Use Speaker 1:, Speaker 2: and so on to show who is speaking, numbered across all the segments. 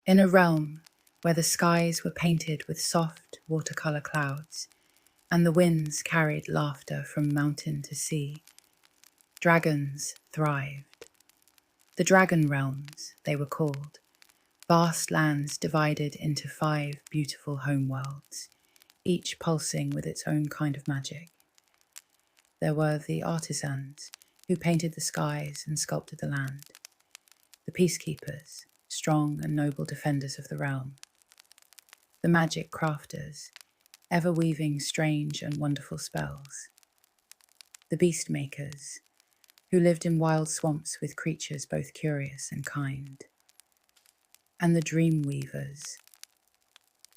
Speaker 1: In a realm where the skies were painted with soft watercolor clouds and the winds carried laughter from mountain to sea, dragons thrived. The dragon realms, they were called, vast lands divided into 5 beautiful homeworlds, each pulsing with its own kind of magic. There were the artisans who painted the skies and sculpted the land, the peacekeepers, strong and noble defenders of the realm, the magic crafters, ever weaving strange and wonderful spells, the beast makers, who lived in wild swamps with creatures both curious and kind, and the dream weavers,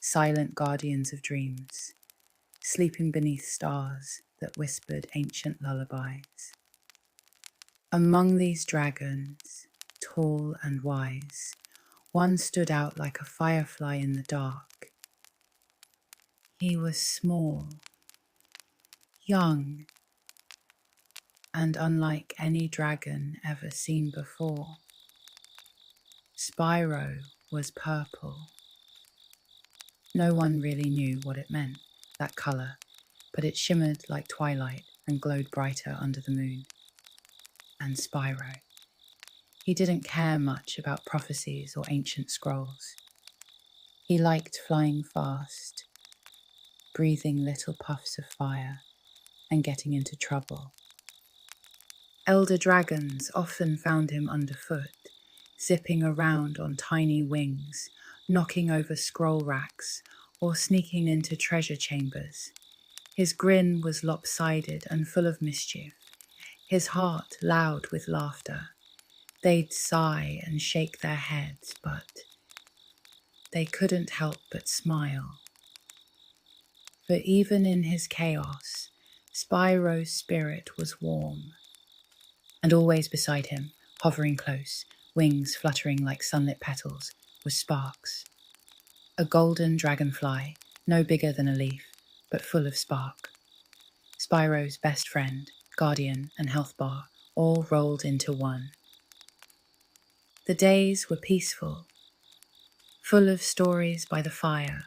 Speaker 1: silent guardians of dreams, sleeping beneath stars that whispered ancient lullabies. Among these dragons, tall and wise, one stood out like a firefly in the dark. He was small, young, and unlike any dragon ever seen before. Spyro was purple. No one really knew what it meant, that colour, but it shimmered like twilight and glowed brighter under the moon. And Spyro. He didn't care much about prophecies or ancient scrolls. He liked flying fast, breathing little puffs of fire, and getting into trouble. Elder dragons often found him underfoot, zipping around on tiny wings, knocking over scroll racks, or sneaking into treasure chambers. His grin was lopsided and full of mischief, his heart loud with laughter. They'd sigh and shake their heads, but they couldn't help but smile. For even in his chaos, Spyro's spirit was warm. And always beside him, hovering close, wings fluttering like sunlit petals, was Sparks. A golden dragonfly, no bigger than a leaf, but full of spark. Spyro's best friend, guardian, and health bar, all rolled into one. The days were peaceful, full of stories by the fire,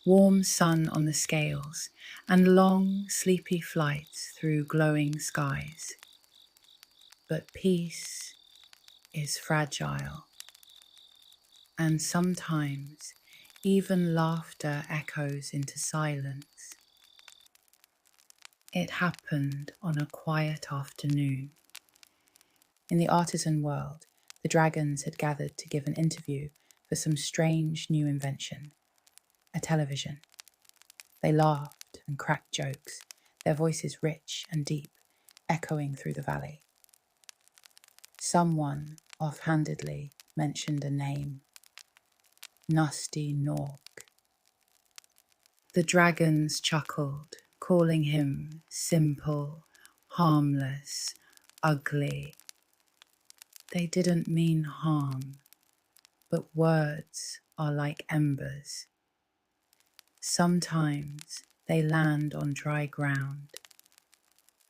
Speaker 1: warm sun on the scales, and long, sleepy flights through glowing skies. But peace is fragile, and sometimes even laughter echoes into silence. It happened on a quiet afternoon. In the artisan world, the dragons had gathered to give an interview for some strange new invention, a television. They laughed and cracked jokes, their voices rich and deep, echoing through the valley. Someone offhandedly mentioned a name, Nasty Nork. The dragons chuckled, calling him simple, harmless, ugly. They didn't mean harm, but words are like embers. Sometimes they land on dry ground.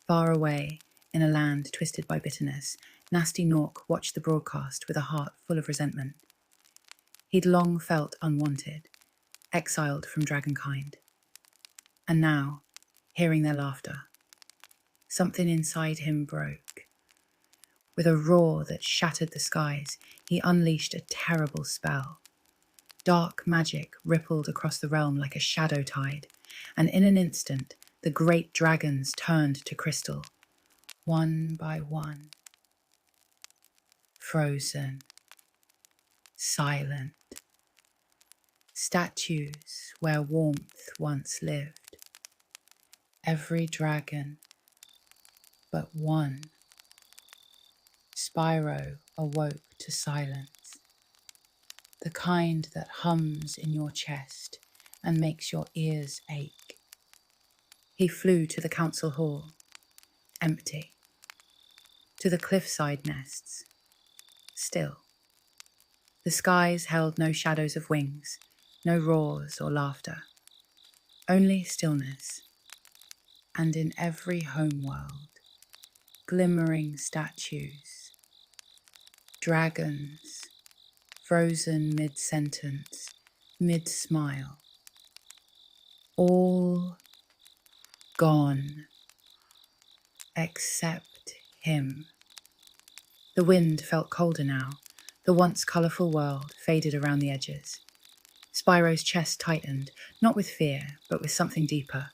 Speaker 1: Far away, in a land twisted by bitterness, Nasty Nork watched the broadcast with a heart full of resentment. He'd long felt unwanted, exiled from dragonkind. And now, hearing their laughter, something inside him broke. With a roar that shattered the skies, he unleashed a terrible spell. Dark magic rippled across the realm like a shadow tide, and in an instant, the great dragons turned to crystal, one by one. Frozen, silent, statues where warmth once lived. Every dragon but one. Spyro awoke to silence, the kind that hums in your chest and makes your ears ache. He flew to the council hall, empty, to the cliffside nests, still. The skies held no shadows of wings, no roars or laughter, only stillness, and in every homeworld, glimmering statues, dragons frozen mid-sentence, mid-smile. All gone, except him. The wind felt colder now. The once colourful world faded around the edges. Spyro's chest tightened, not with fear, but with something deeper,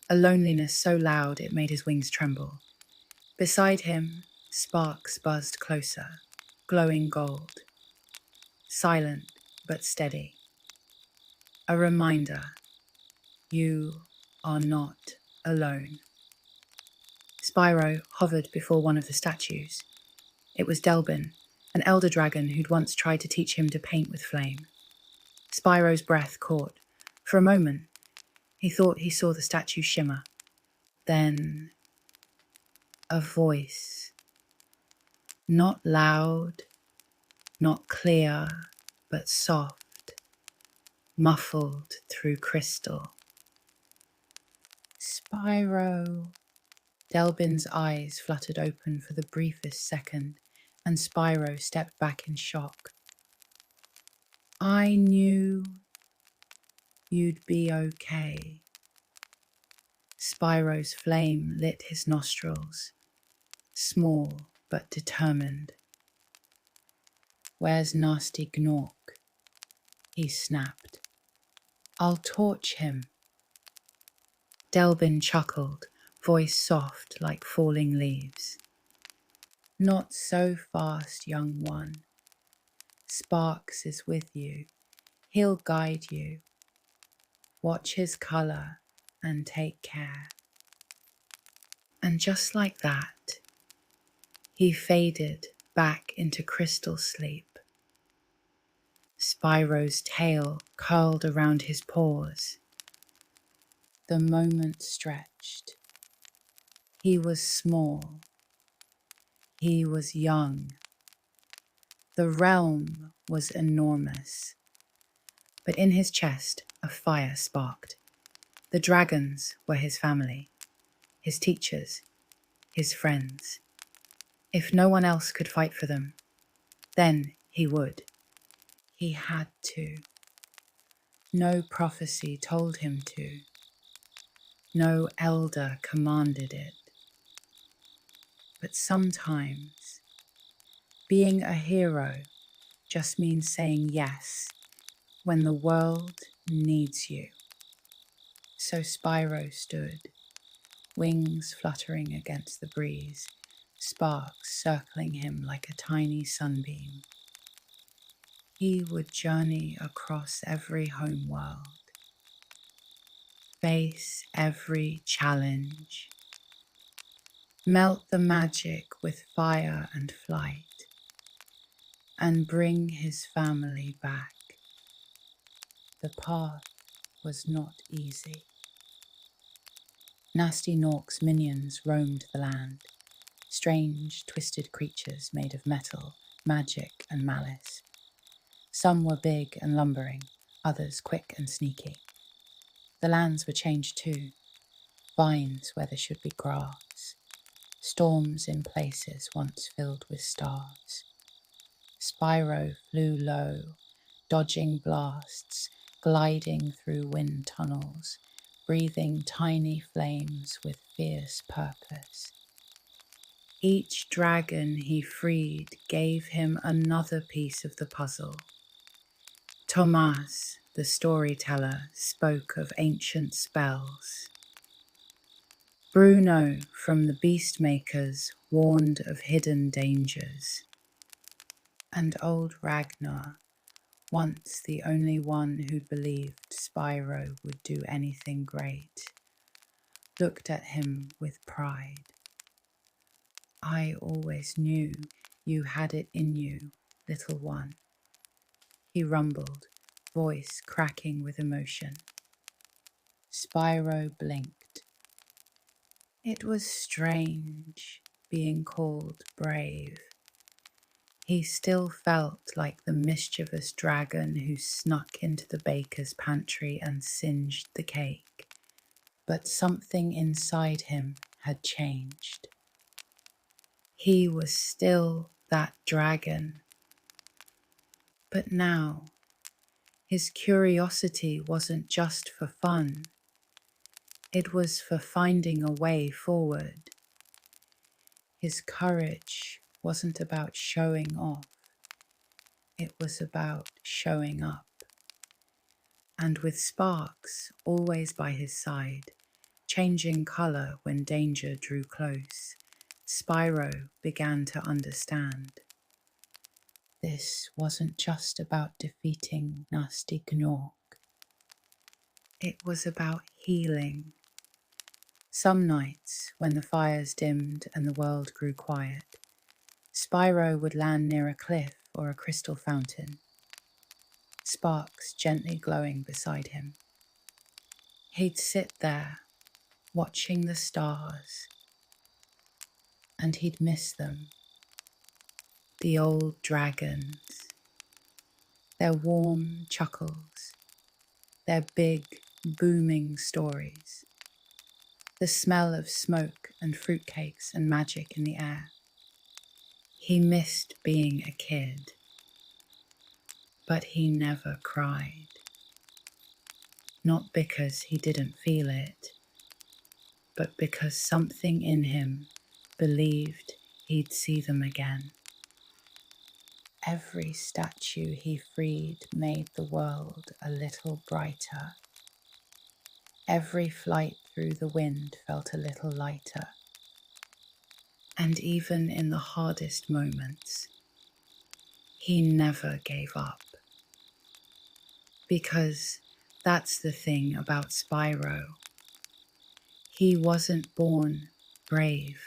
Speaker 1: a loneliness so loud it made his wings tremble. Beside him, sparks buzzed closer, glowing gold. Silent but steady. A reminder, you are not alone. Spyro hovered before one of the statues. It was Delbin, an elder dragon who'd once tried to teach him to paint with flame. Spyro's breath caught. For a moment, he thought he saw the statue shimmer. Then, a voice. Not loud, not clear, but soft, muffled through crystal. Spyro. Delbin's eyes fluttered open for the briefest second, and Spyro stepped back in shock. I knew you'd be okay. Spyro's flame lit his nostrils, small but determined. Where's Nasty Gnork? He snapped. I'll torch him. Delbin chuckled, voice soft like falling leaves. Not so fast, young one. Sparks is with you. He'll guide you. Watch his colour and take care. And just like that, he faded back into crystal sleep. Spyro's tail curled around his paws. The moment stretched. He was small. He was young. The realm was enormous. But in his chest, a fire sparked. The dragons were his family, his teachers, his friends. If no one else could fight for them, then he would. He had to. No prophecy told him to. No elder commanded it. But sometimes, being a hero just means saying yes when the world needs you. So Spyro stood, wings fluttering against the breeze, sparks circling him like a tiny sunbeam. He would journey across every homeworld, face every challenge, melt the magic with fire and flight, and bring his family back. The path was not easy. Nasty Gnork's minions roamed the land, strange, twisted creatures made of metal, magic, and malice. Some were big and lumbering, others quick and sneaky. The lands were changed too, vines where there should be grass, storms in places once filled with stars. Spyro flew low, dodging blasts, gliding through wind tunnels, breathing tiny flames with fierce purpose. Each dragon he freed gave him another piece of the puzzle. Tomas, the storyteller, spoke of ancient spells. Bruno from the Beast Makers warned of hidden dangers. And old Ragnar, once the only one who'd believed Spyro would do anything great, looked at him with pride. I always knew you had it in you, little one. He rumbled, voice cracking with emotion. Spyro blinked. It was strange being called brave. He still felt like the mischievous dragon who snuck into the baker's pantry and singed the cake. But something inside him had changed. He was still that dragon, But now, his curiosity wasn't just for fun. It was for finding a way forward. His courage wasn't about showing off. It was about showing up. And with Sparks always by his side, changing colour when danger drew close, Spyro began to understand. This wasn't just about defeating nasty Gnorc. It was about healing. Some nights, when the fires dimmed and the world grew quiet, Spyro would land near a cliff or a crystal fountain, Sparks gently glowing beside him. He'd sit there, watching the stars, and he'd miss them. The old dragons, their warm chuckles, their big, booming stories, the smell of smoke and fruitcakes and magic in the air. He missed being a kid, but he never cried. Not because he didn't feel it, but because something in him believed he'd see them again. Every statue he freed made the world a little brighter. Every flight through the wind felt a little lighter. And even in the hardest moments, he never gave up. Because that's the thing about Spyro. He wasn't born brave.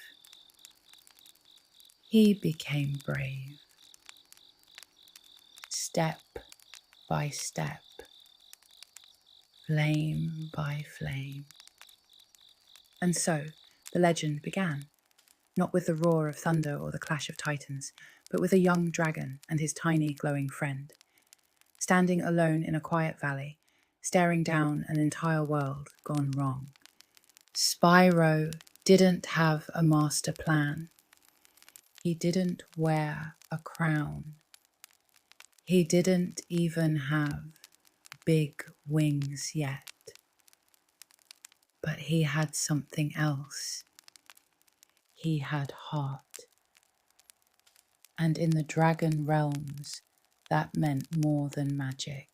Speaker 1: He became brave. Step by step, flame by flame. And so the legend began, not with the roar of thunder or the clash of titans, but with a young dragon and his tiny glowing friend, standing alone in a quiet valley, staring down an entire world gone wrong. Spyro didn't have a master plan. He didn't wear a crown. He didn't even have big wings yet. But he had something else. He had heart. And in the dragon realms, that meant more than magic.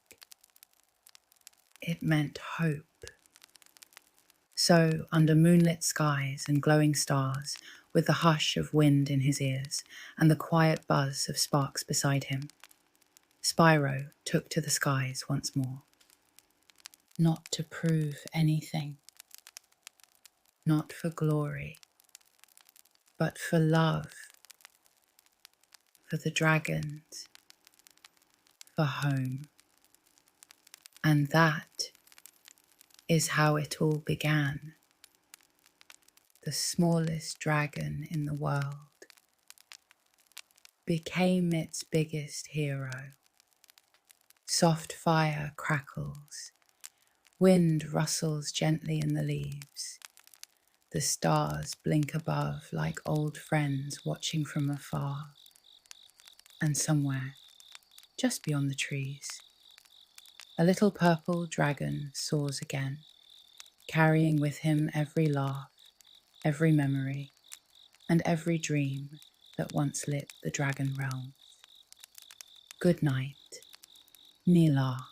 Speaker 1: It meant hope. So, under moonlit skies and glowing stars, with the hush of wind in his ears and the quiet buzz of Sparks beside him, Spyro took to the skies once more. Not to prove anything, not for glory, but for love, for the dragons, for home. And that is how it all began. The smallest dragon in the world became its biggest hero. Soft fire crackles, wind rustles gently in the leaves. The stars blink above like old friends watching from afar. And somewhere, just beyond the trees, a little purple dragon soars again, carrying with him every laugh, every memory, and every dream that once lit the dragon realm. Good night, Nila.